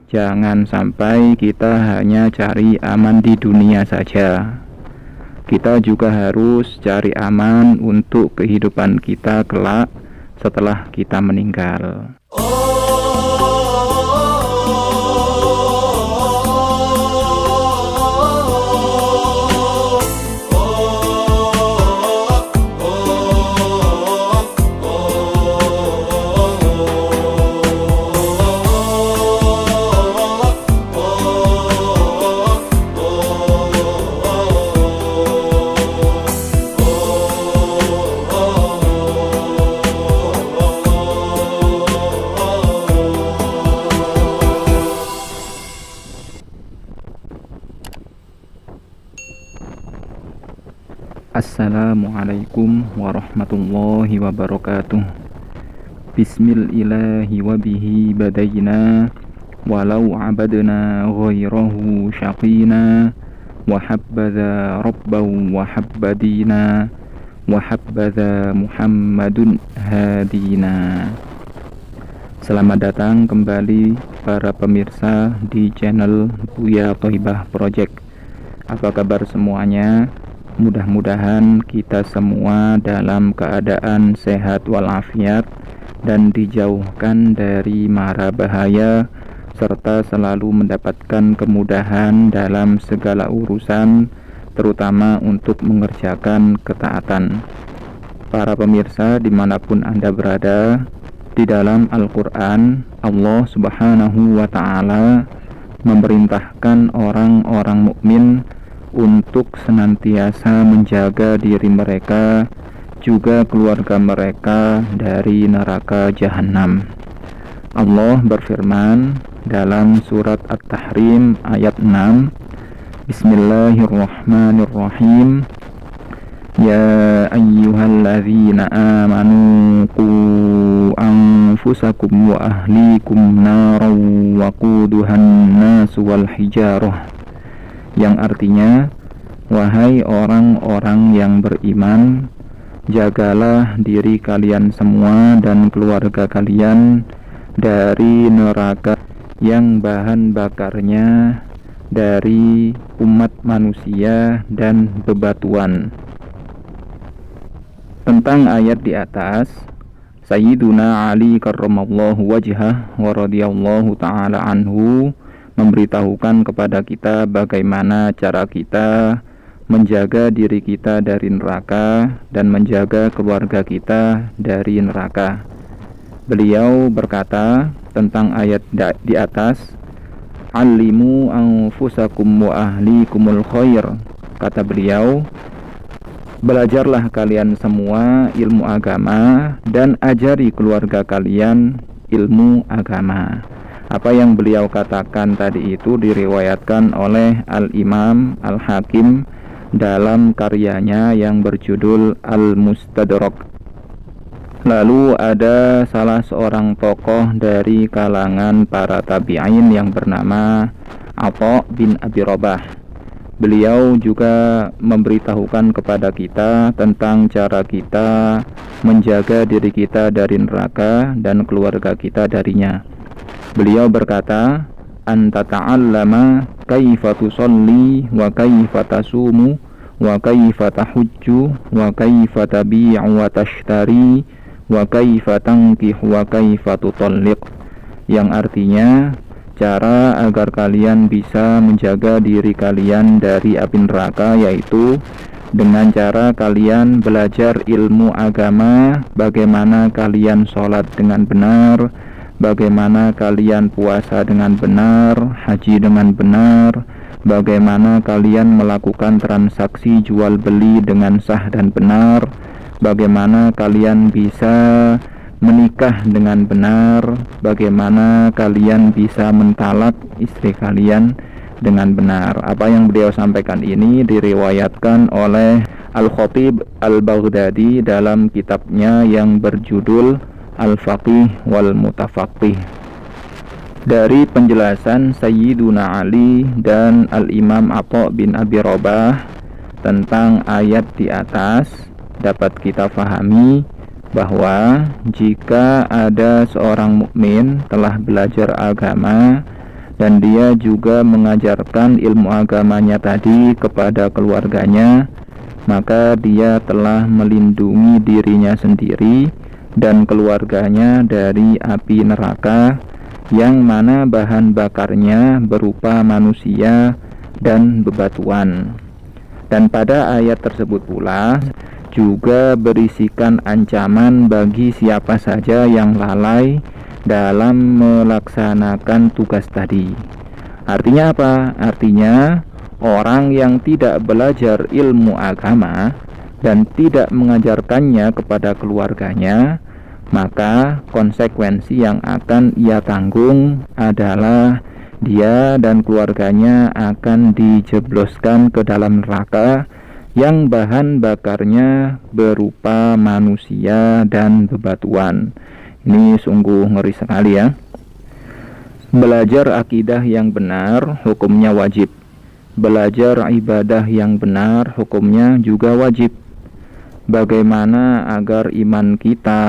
Jangan sampai kita hanya cari aman di dunia saja. Kita juga harus cari aman untuk kehidupan kita kelak setelah kita meninggal. Assalamualaikum warahmatullahi wabarakatuh. Bismillahi wa bihi badayna walau abadna ghairahu syaqina wa habbadha rabbahu wa habbadina wa habbadha Muhammadun hadina. Selamat datang kembali para pemirsa di channel Buya Thoibah Project. Apa kabar semuanya? Mudah-mudahan kita semua dalam keadaan sehat walafiat dan dijauhkan dari mara bahaya serta selalu mendapatkan kemudahan dalam segala urusan, terutama untuk mengerjakan ketaatan. Para pemirsa dimanapun Anda berada, di dalam Al-Quran Allah Subhanahu wa Ta'ala memerintahkan orang-orang mukmin untuk senantiasa menjaga diri mereka juga keluarga mereka dari neraka jahanam. Allah berfirman dalam surat At-Tahrim ayat 6, Bismillahirrahmanirrahim. Ya ayyuhalladzina amanu qu anfusakum wa ahlikum naran waquduhan nasu wal hijarah, yang artinya, wahai orang-orang yang beriman, jagalah diri kalian semua dan keluarga kalian dari neraka yang bahan bakarnya dari umat manusia dan bebatuan. Tentang ayat di atas, Sayyiduna Ali karramallahu wajhah wa radhiyallahu ta'ala anhu memberitahukan kepada kita bagaimana cara kita menjaga diri kita dari neraka dan menjaga keluarga kita dari neraka. Beliau berkata tentang ayat di atas, Alimu anfusakum wa ahlikumul khair. Kata beliau, belajarlah kalian semua ilmu agama dan ajari keluarga kalian ilmu agama. Apa yang beliau katakan tadi itu diriwayatkan oleh Al-Imam Al-Hakim dalam karyanya yang berjudul Al-Mustadrak. Lalu ada salah seorang tokoh dari kalangan para tabi'in yang bernama Atha bin Abi Rabah. Beliau juga memberitahukan kepada kita tentang cara kita menjaga diri kita dari neraka dan keluarga kita darinya. Beliau berkata, anta ta'allama kaifa tusalli wa kaifa tasumu wa kaifa tahujju wa kaifa tabi'u wa tashtari wa kaifa tankih wa kaifa tutalliq, yang artinya cara agar kalian bisa menjaga diri kalian dari api neraka, yaitu dengan cara kalian belajar ilmu agama, bagaimana kalian sholat dengan benar, bagaimana kalian puasa dengan benar, haji dengan benar, bagaimana kalian melakukan transaksi jual beli dengan sah dan benar, bagaimana kalian bisa menikah dengan benar, bagaimana kalian bisa mentalak istri kalian dengan benar. Apa yang beliau sampaikan ini diriwayatkan oleh Al-Khatib Al-Baghdadi dalam kitabnya yang berjudul Al-Faqih wal Mutafaqih. Dari penjelasan Sayyiduna Ali dan Al-Imam Atha bin Abi Rabah tentang ayat di atas, dapat kita fahami bahwa jika ada seorang mukmin telah belajar agama dan dia juga mengajarkan ilmu agamanya tadi kepada keluarganya, maka dia telah melindungi dirinya sendiri dan keluarganya dari api neraka yang mana bahan bakarnya berupa manusia dan bebatuan. Dan pada ayat tersebut pula juga berisikan ancaman bagi siapa saja yang lalai dalam melaksanakan tugas tadi. Artinya apa? Artinya orang yang tidak belajar ilmu agama dan tidak mengajarkannya kepada keluarganya, maka konsekuensi yang akan ia tanggung adalah dia dan keluarganya akan dijebloskan ke dalam neraka yang bahan bakarnya berupa manusia dan bebatuan. Ini sungguh ngeri sekali ya. Belajar akidah yang benar hukumnya wajib. Belajar ibadah yang benar hukumnya juga wajib. Bagaimana agar iman kita,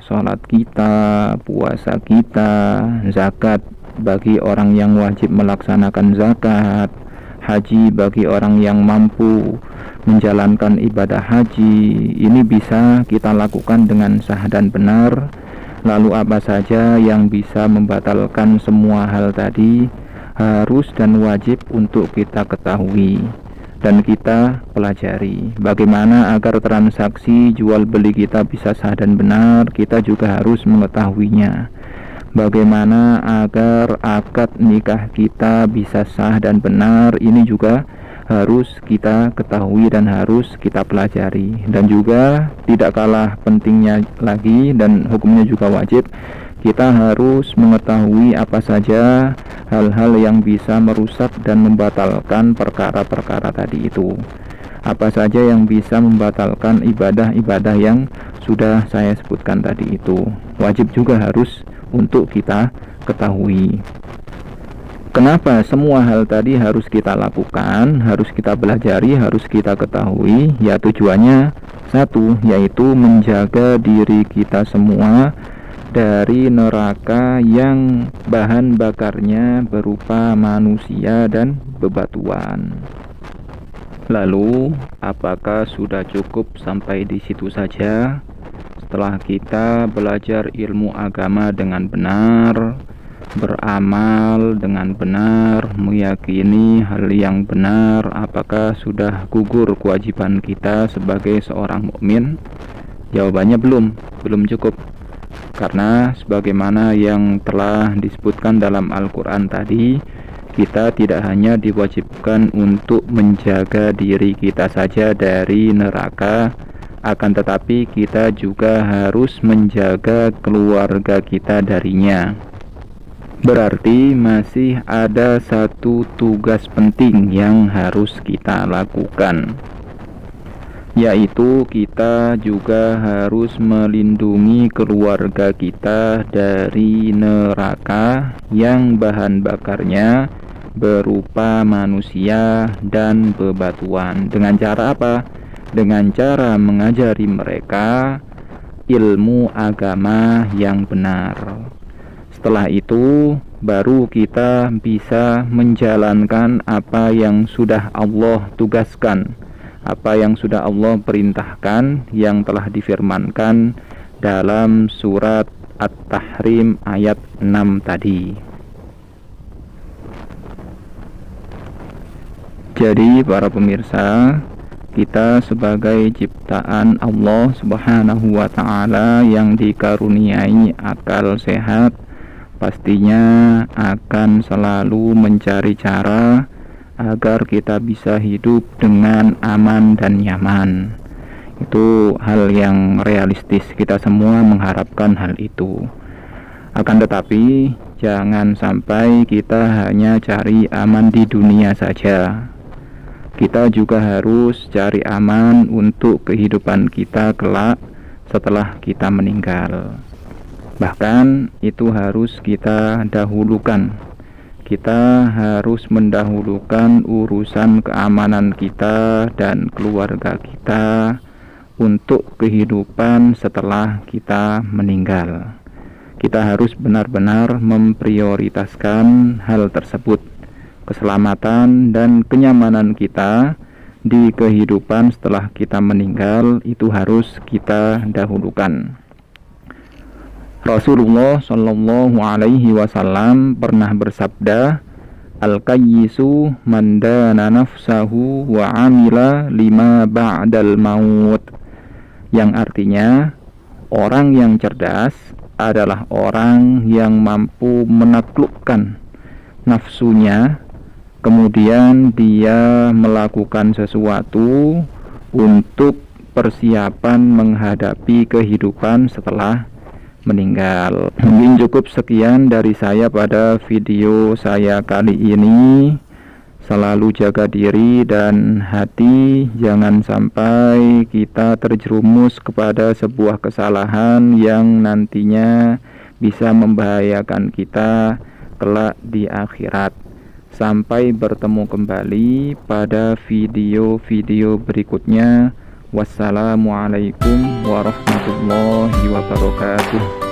sholat kita, puasa kita, zakat bagi orang yang wajib melaksanakan zakat, haji bagi orang yang mampu menjalankan ibadah haji, ini bisa kita lakukan dengan sah dan benar. Lalu apa saja yang bisa membatalkan semua hal tadi harus dan wajib untuk kita ketahui dan kita pelajari. Bagaimana agar transaksi jual beli kita bisa sah dan benar, kita juga harus mengetahuinya. Bagaimana agar akad nikah kita bisa sah dan benar, ini juga harus kita ketahui dan harus kita pelajari. Dan juga tidak kalah pentingnya lagi dan hukumnya juga wajib, kita harus mengetahui apa saja hal-hal yang bisa merusak dan membatalkan perkara-perkara tadi itu. Apa saja yang bisa membatalkan ibadah-ibadah yang sudah saya sebutkan tadi itu, wajib juga harus untuk kita ketahui. Kenapa semua hal tadi harus kita lakukan, harus kita pelajari, harus kita ketahui? Ya tujuannya satu, yaitu menjaga diri kita semua dari neraka yang bahan bakarnya berupa manusia dan bebatuan. Lalu, apakah sudah cukup sampai di situ saja? Setelah kita belajar ilmu agama dengan benar, beramal dengan benar, meyakini hal yang benar, apakah sudah gugur kewajiban kita sebagai seorang mukmin? Jawabannya belum cukup. Karena sebagaimana yang telah disebutkan dalam Al-Quran tadi, kita tidak hanya diwajibkan untuk menjaga diri kita saja dari neraka, akan tetapi kita juga harus menjaga keluarga kita darinya. Berarti masih ada satu tugas penting yang harus kita lakukan, yaitu kita juga harus melindungi keluarga kita dari neraka yang bahan bakarnya berupa manusia dan bebatuan. Dengan cara apa? Dengan cara mengajari mereka ilmu agama yang benar. Setelah itu baru kita bisa menjalankan apa yang sudah Allah tugaskan, apa yang sudah Allah perintahkan, yang telah difirmankan dalam surat At-Tahrim ayat 6 tadi. Jadi para pemirsa, kita sebagai ciptaan Allah Subhanahu wa ta'ala yang dikaruniai akal sehat, pastinya akan selalu mencari cara agar kita bisa hidup dengan aman dan nyaman. Itu hal yang realistis, kita semua mengharapkan hal itu. Akan tetapi jangan sampai kita hanya cari aman di dunia saja. Kita juga harus cari aman untuk kehidupan kita kelak setelah kita meninggal. Bahkan itu harus kita dahulukan. Kita harus mendahulukan urusan keamanan kita dan keluarga kita untuk kehidupan setelah kita meninggal. kita harus benar-benar memprioritaskan hal tersebut. Keselamatan dan kenyamanan kita di kehidupan setelah kita meninggal itu harus kita dahulukan. Rasulullah Shallallahu Alaihi Wasallam pernah bersabda, Al-Qayyisu man dana nafsahu wa amila lima ba'dal maut, yang artinya orang yang cerdas adalah orang yang mampu menaklukkan nafsunya, kemudian dia melakukan sesuatu untuk persiapan menghadapi kehidupan setelah meninggal. Mungkin cukup sekian dari saya pada video saya kali ini. Selalu jaga diri dan hati, jangan sampai kita terjerumus kepada sebuah kesalahan yang nantinya bisa membahayakan kita kelak di akhirat. Sampai bertemu kembali pada video-video berikutnya. Wassalamualaikum warahmatullahi wabarakatuh.